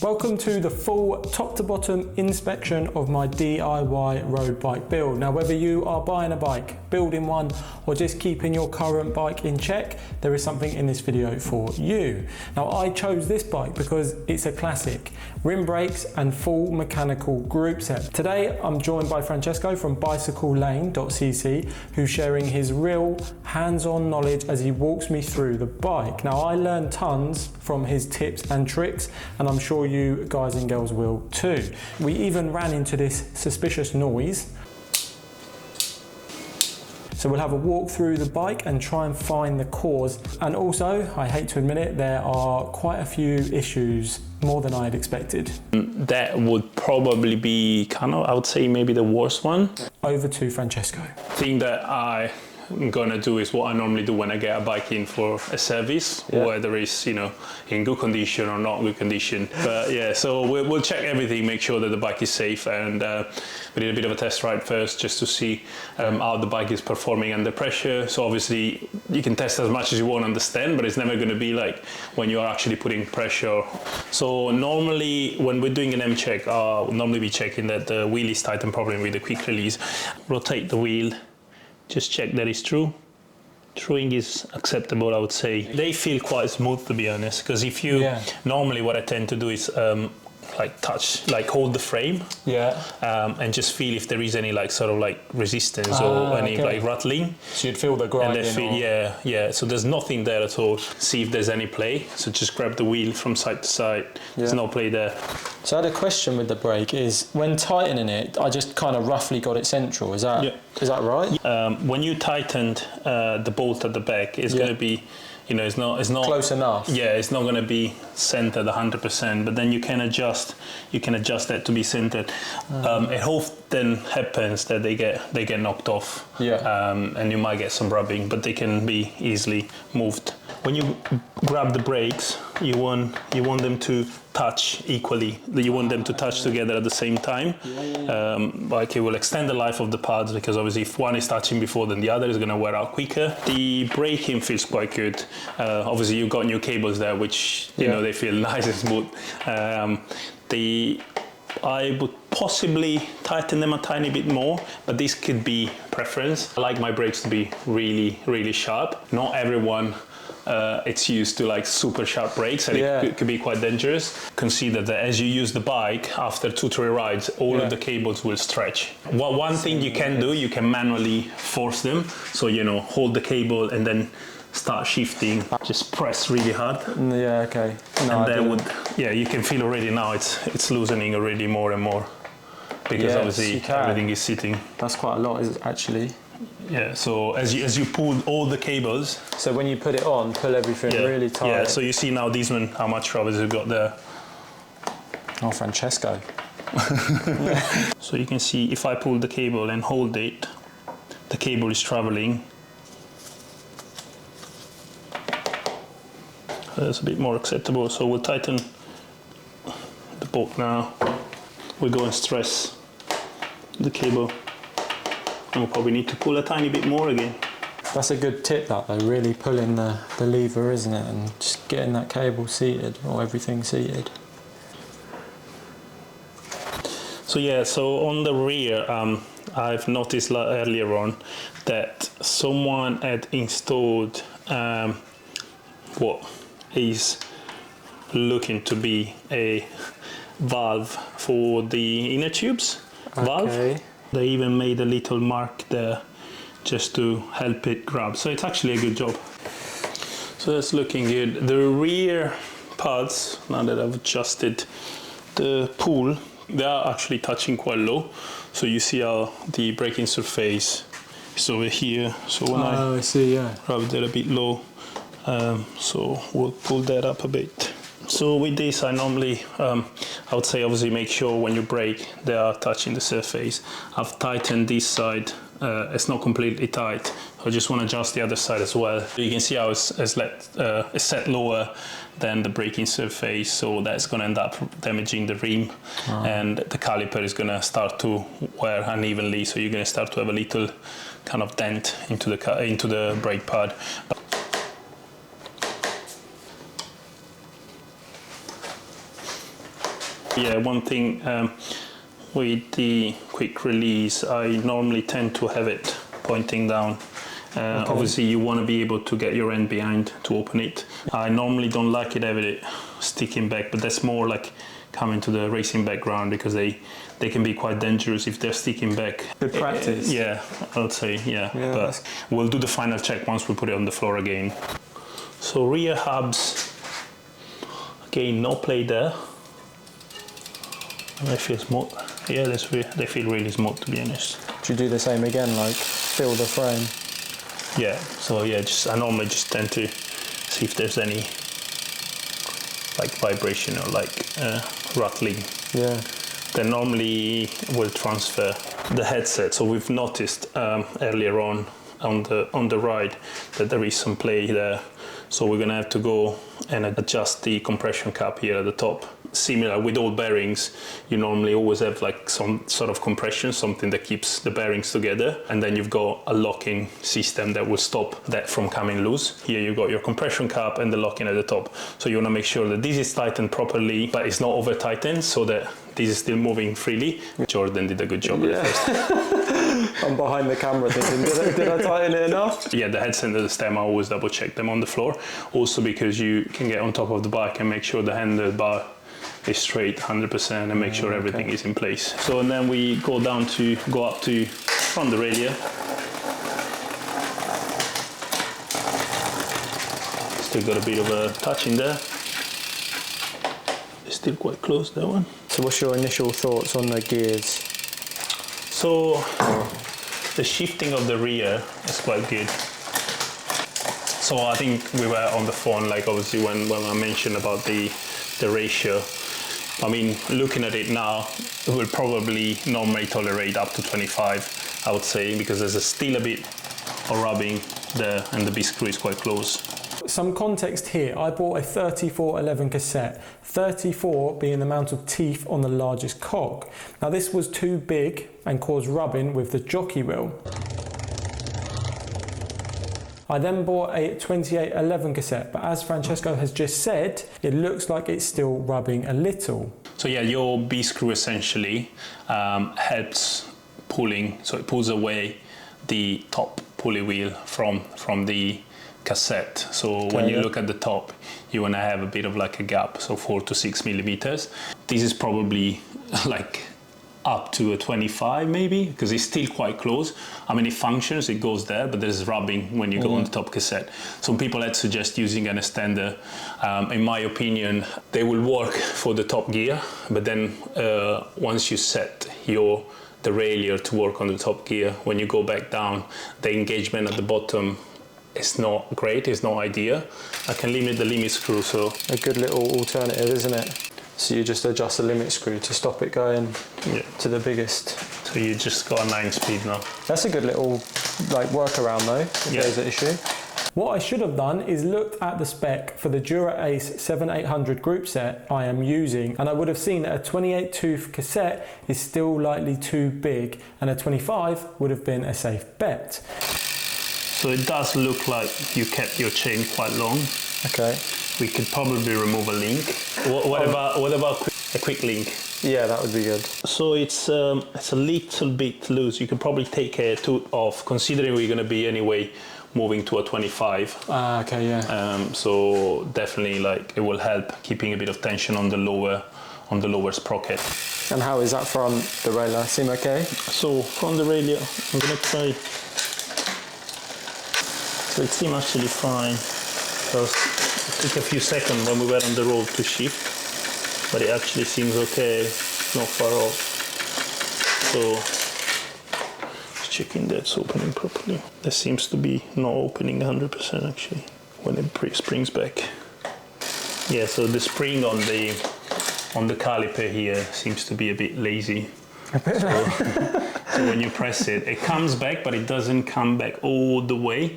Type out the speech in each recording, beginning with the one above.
Welcome to the full top to bottom inspection of my DIY road bike build. Now, whether you are buying a bike, building one, or just keeping your current bike in check, there is something in this video for you. Now, I chose this bike because it's a classic, rim brakes and full mechanical group set. Today, I'm joined by Francesco from bicyclelane.cc, who's sharing his real hands-on knowledge as he walks me through the bike. Now, I learned tons from his tips and tricks, and I'm sure you guys and girls will too. We even ran into this suspicious noise. So we'll have a walk through the bike and try and find the cause. And also, I hate to admit it, there are quite a few issues, more than I had expected. That would probably be I would say maybe the worst one. Over to Francesco. Thing that I'm gonna do is what I normally do when I get a bike in for a service, whether it's in good condition or not good condition. But yeah, so we'll check everything, make sure that the bike is safe, and we did a bit of a test ride first just to see how the bike is performing under pressure. So obviously you can test as much as you want to understand, but it's never going to be like when you are actually putting pressure. So normally when we're doing an M check, we'll normally be checking that the wheel is tightened properly with a quick release. Rotate the wheel. Just check that it's true. Truing is acceptable, I would say. They feel quite smooth, to be honest, because if you, normally what I tend to do is hold the frame, and just feel if there is any resistance or any rattling. So you'd feel the grinding. So there's nothing there at all. See if there's any play. So just grab the wheel from side to side. There's no play there. So I had a question with the brake. Is when tightening it, I just kind of roughly got it central. Is that right? When you tightened the bolt at the back, it's going to be. It's not close enough. Yeah, it's not going to be centered 100%, but then you can adjust that to be centered. It often happens that they get knocked off, and you might get some rubbing, but they can be easily moved. When you grab the brakes, you want them to touch equally. You want them to touch together at the same time. It will extend the life of the pads, because obviously if one is touching before, then the other is going to wear out quicker. The braking feels quite good. Obviously you've got new cables there, which they feel nice and smooth. I would possibly tighten them a tiny bit more, but this could be preference. I like my brakes to be really, really sharp. Not everyone it's used to super sharp brakes, and it could be quite dangerous. Consider that as you use the bike, after 2-3 rides, all of the cables will stretch. One thing you can do, you can manually force them. So, hold the cable and then start shifting. Just press really hard. Yeah, okay. No, and that you can feel already now it's loosening already more and more. Because obviously everything is sitting. That's quite a lot, actually. Yeah, so as you pull all the cables. So when you put it on, pull everything really tight. Yeah, so you see now this one, how much rubber we've got there. Oh, Francesco. So you can see if I pull the cable and hold it, the cable is traveling. That's a bit more acceptable, so we'll tighten the bolt now. We'll go and stress the cable. And we'll probably need to pull a tiny bit more again. That's a good tip, that though, really pulling the lever, isn't it? And just getting that cable seated, or everything seated. So on the rear, I've noticed earlier on that someone had installed what is looking to be a valve for the inner tubes. Valve. They even made a little mark there just to help it grab. So it's actually a good job. So that's looking good. The rear pads, now that I've adjusted the pull, they are actually touching quite low. So you see how the braking surface is over here. So when I rub that a bit low, so we'll pull that up a bit. So with this, I normally, I would say obviously make sure when you brake, they are touching the surface. I've tightened this side, it's not completely tight. I just want to adjust the other side as well. You can see how it's set lower than the braking surface, so that's going to end up damaging the rim, and the caliper is going to start to wear unevenly, so you're going to start to have a little kind of dent into the brake pad. Yeah, one thing with the quick release, I normally tend to have it pointing down. Obviously you want to be able to get your hand behind to open it. I normally don't like it having it sticking back, but that's more like coming to the racing background, because they can be quite dangerous if they're sticking back. Good practice. Yeah, I'd say, yeah. But we'll do the final check once we put it on the floor again. So rear hubs, again, no play there. They feel smooth. Yeah, they feel really smooth, to be honest. Do you do the same again, like feel the frame? Yeah, so yeah, I normally just tend to see if there's any like vibration or like rattling. Yeah. Then normally we'll transfer the headset. So we've noticed earlier on the ride that there is some play there. So we're gonna have to go and adjust the compression cap here at the top. Similar with all bearings, you normally always have like some sort of compression, something that keeps the bearings together, and then you've got a locking system that will stop that from coming loose. Here you've got your compression cap and the locking at the top. So you want to make sure that this is tightened properly, but it's not over tightened, so that this is still moving freely. Jordan did a good job at first. I'm behind the camera thinking, did I tighten it enough? Yeah, the headset and the stem, I always double check them on the floor. Also because you can get on top of the bike and make sure the handlebar is straight 100% and make sure everything is in place. So and then we go up to front derailleur. Still got a bit of a touch in there. It's still quite close, that one. So what's your initial thoughts on the gears? So the shifting of the rear is quite good. So I think we were on the phone, like obviously when I mentioned about the ratio. I mean, looking at it now, it will probably normally tolerate up to 25, I would say, because there's still a bit of rubbing there and the B-screw is quite close. Some context here, I bought a 3411 cassette, 34 being the amount of teeth on the largest cog. Now this was too big and caused rubbing with the jockey wheel. I then bought a 2811 cassette, but as Francesco has just said, it looks like it's still rubbing a little. So yeah, your B-screw essentially helps pulling, so it pulls away the top pulley wheel from the cassette. So when you look at the top, you want to have a bit of like a gap, so 4 to 6 millimeters. This is probably like up to a 25 maybe, because it's still quite close. I mean, it functions, it goes there, but there's rubbing when you go on the top cassette. Some people had suggest using an extender. In my opinion, they will work for the top gear, but then once you set your derailleur to work on the top gear, when you go back down, the engagement at the bottom is not great, it's not ideal. I can limit the limit screw, so... A good little alternative, isn't it? So you just adjust the limit screw to stop it going to the biggest. So you just got a 9-speed now. That's a good little like workaround though, if there's an issue. What I should have done is looked at the spec for the Dura Ace 7800 group set I am using, and I would have seen that a 28 tooth cassette is still likely too big, and a 25 would have been a safe bet. So it does look like you kept your chain quite long. Okay. We could probably remove a link. What about a quick link? Yeah, that would be good. So it's a little bit loose. You can probably take a tooth off, considering we're going to be anyway moving to a 25. Okay, yeah. So definitely, like, it will help keeping a bit of tension on the lower sprocket. And how is that front derailleur? Seem okay? So front derailleur, I'm going to try. So it seemed actually fine. It took a few seconds when we were on the road to shift, but it actually seems okay, not far off. So just checking that's opening properly. There seems to be not opening 100% actually when it springs back. Yeah, so the spring on the caliper here seems to be a bit lazy. So when you press it, it comes back, but it doesn't come back all the way.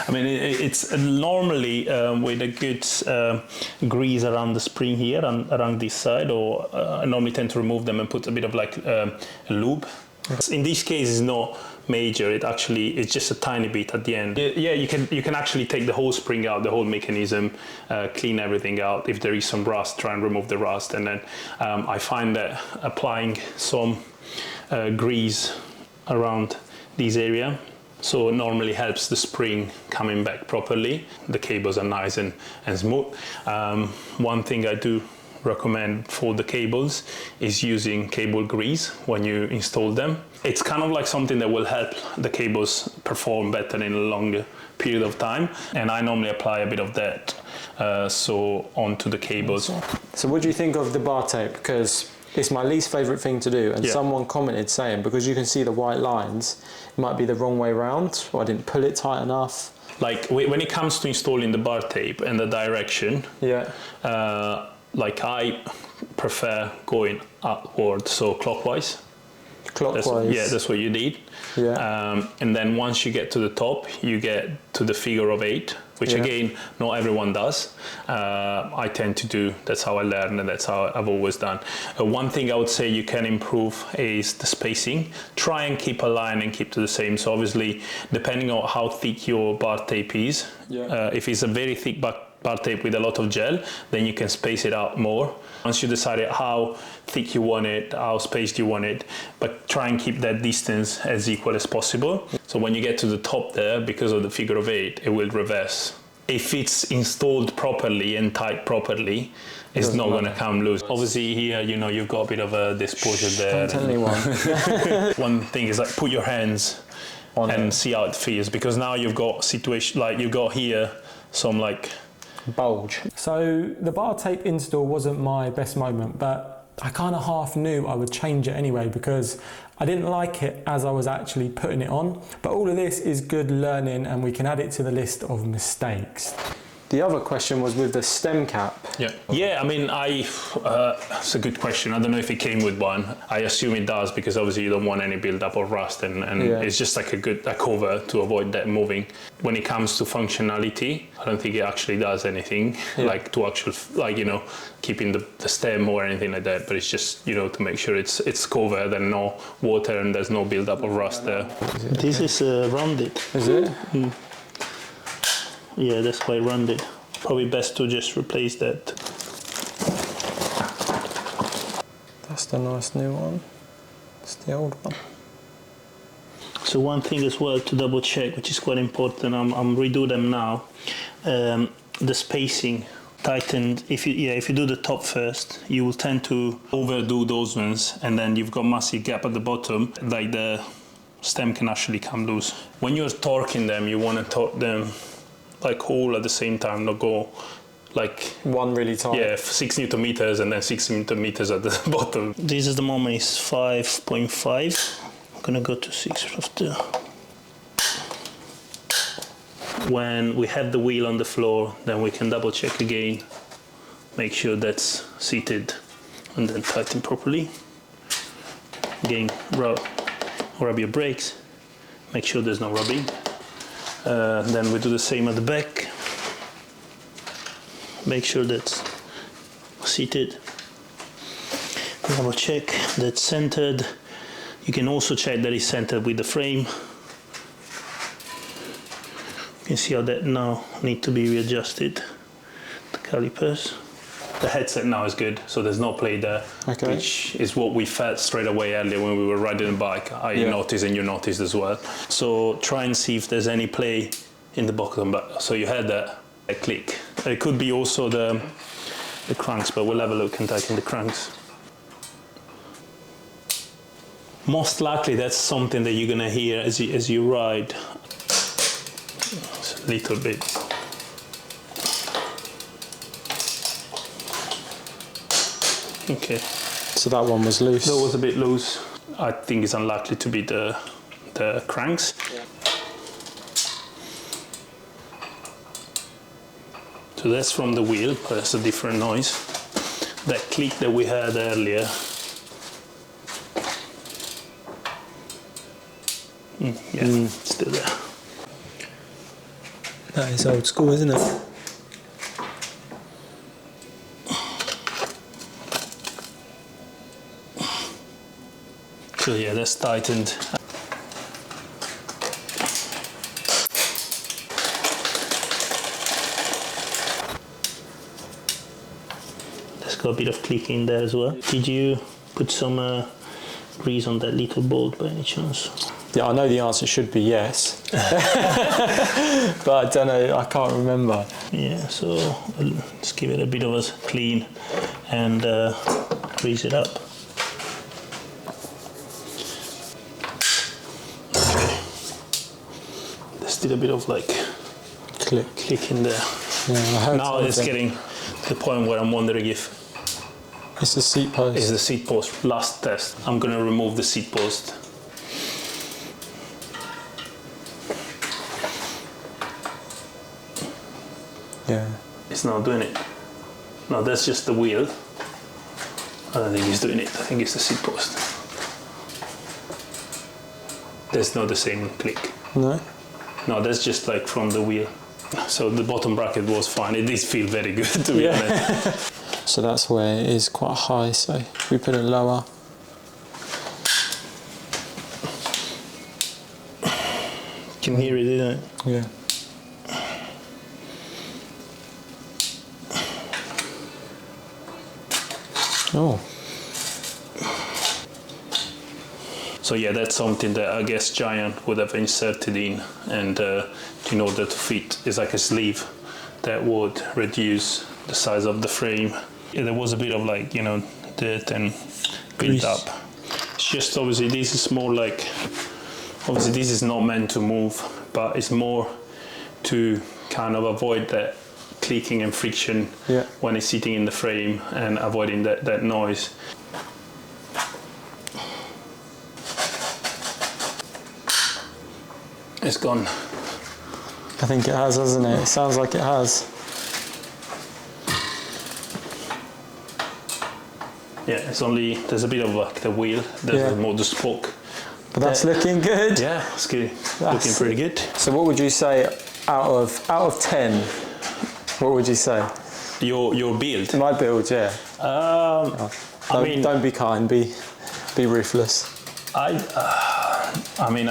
I mean, it's normally with a good grease around the spring here and around this side, or I normally tend to remove them and put a bit of like a lube In this case, it's not major. It's just a tiny bit at the end. Yeah, you can actually take the whole spring out, the whole mechanism, clean everything out. If there is some rust, try and remove the rust. And then I find that applying some grease around this area, so it normally helps the spring coming back properly. The cables are nice and smooth. One thing I do recommend for the cables is using cable grease when you install them. It's kind of like something that will help the cables perform better in a longer period of time, and I normally apply a bit of that onto the cables. So what do you think of the bar tape? Because it's my least favourite thing to do, and someone commented saying, because you can see the white lines, it might be the wrong way round, or I didn't pull it tight enough. Like when it comes to installing the bar tape and the direction, like I prefer going upward, so clockwise. Clockwise. That's what you need. Yeah. And then once you get to the top, you get to the figure of 8, which again, not everyone does. I tend to do, that's how I learn, and that's how I've always done. One thing I would say you can improve is the spacing. Try and keep a line and keep to the same. So obviously, depending on how thick your bar tape is, if it's a very thick bar tape with a lot of gel, then you can space it out more. Once you decide how thick you want it, how spaced you want it, but try and keep that distance as equal as possible. So when you get to the top there, because of the figure of 8, it will reverse. If it's installed properly and tight properly, it's not going to come loose. Obviously here, you've got a bit of a disposure there. Don't tell anyone. One thing is like put your hands on and see how it feels, because now you've got situation, like you've got here some like bulge. So the bar tape install wasn't my best moment, but I kind of half knew I would change it anyway, because I didn't like it as I was actually putting it on. But all of this is good learning, and we can add it to the list of mistakes. The other question was with the stem cap. Yeah, I mean, it's a good question. I don't know if it came with one. I assume it does, because obviously you don't want any build-up of rust, and it's just like a cover to avoid that moving. When it comes to functionality, I don't think it actually does anything like to keeping the stem or anything like that. But it's just to make sure it's covered and no water and there's no build-up of rust there. This is rounded. Is it? Mm. Yeah, that's quite rounded. Probably best to just replace that. That's the nice new one. It's the old one. So one thing as well to double check, which is quite important, I'm redo them now. The spacing tightened. If you do the top first, you will tend to overdo those ones, and then you've got massive gap at the bottom. Like the stem can actually come loose. When you're torquing them, you want to torque them like all at the same time, not go like one really tight. Yeah, 6 Newton meters and then 6 Newton meters at the bottom. This is the moment is 5.5. I'm gonna go to 6 after. When we have the wheel on the floor, then we can double check again, make sure that's seated, and then tighten properly. Again, rub your brakes, make sure there's no rubbing. Then we do the same at the back. Make sure that's seated. Double check that's centered. You can also check that it's centered with the frame. You can see how that now need to be readjusted. The calipers. The headset now is good, so there's no play there, which is what we felt straight away earlier when we were riding the bike. I noticed, and you noticed as well. So try and see if there's any play in the bottom. But so you had a click. It could be also the cranks, but we'll have a look and tighten the cranks. Most likely that's something that you're gonna hear as you ride. It's a little bit. Okay. So that one was loose. That was a bit loose. I think it's unlikely to be the cranks. Yeah. So that's from the wheel, but that's a different noise. That click that we had earlier. Still there. That is old school, isn't it? So yeah, that's tightened. There's got a bit of clicking there as well. Did you put some grease on that little bolt by any chance? Yeah, I know the answer should be yes, but I don't know, I can't remember. Yeah, so let's give it a bit of a clean and grease it up. Okay. There's still a bit of like click in there. Yeah, I heard now something. it's getting to the point where I'm wondering if it's the seat post. it's the seat post. Last test. I'm gonna remove the seat post. Yeah. It's not doing it. No, that's just the wheel. I don't think he's doing it. I think it's the seat post. That's not the same click. No? No, that's just like from the wheel. So the bottom bracket was fine. It did feel very good, to be honest. So that's where it is quite high, so if we put it lower. You can hear it, isn't it? Yeah. Oh. So yeah, that's something that I guess Giant would have inserted in, and in order to fit, is like a sleeve that would reduce the size of the frame. Yeah, there was a bit of like, you know, dirt and built up. It's just obviously this is more like, obviously this is not meant to move, but it's more to kind of avoid that clicking and friction when it's sitting in the frame and avoiding that noise. It's gone. I think it has, hasn't it? It sounds like it has. Yeah, it's only, there's a bit of like the wheel, there's more the spoke. But that's looking good. Yeah, it's good. Looking pretty good. So what would you say out of 10? What would you say? Your build? My build, yeah. I mean, don't be kind. Be ruthless. I mean,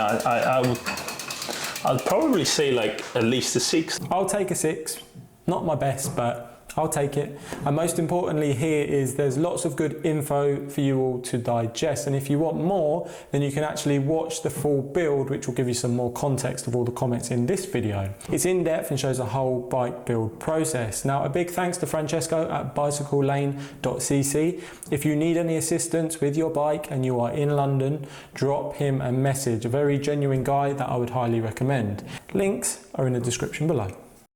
I'd probably say like at least a 6. I'll take a 6. Not my best, but I'll take it. And most importantly here is there's lots of good info for you all to digest. And if you want more, then you can actually watch the full build, which will give you some more context of all the comments in this video. It's in depth and shows the whole bike build process. Now, a big thanks to Francesco at bicyclelane.cc. If you need any assistance with your bike and you are in London, drop him a message. A very genuine guy that I would highly recommend. Links are in the description below.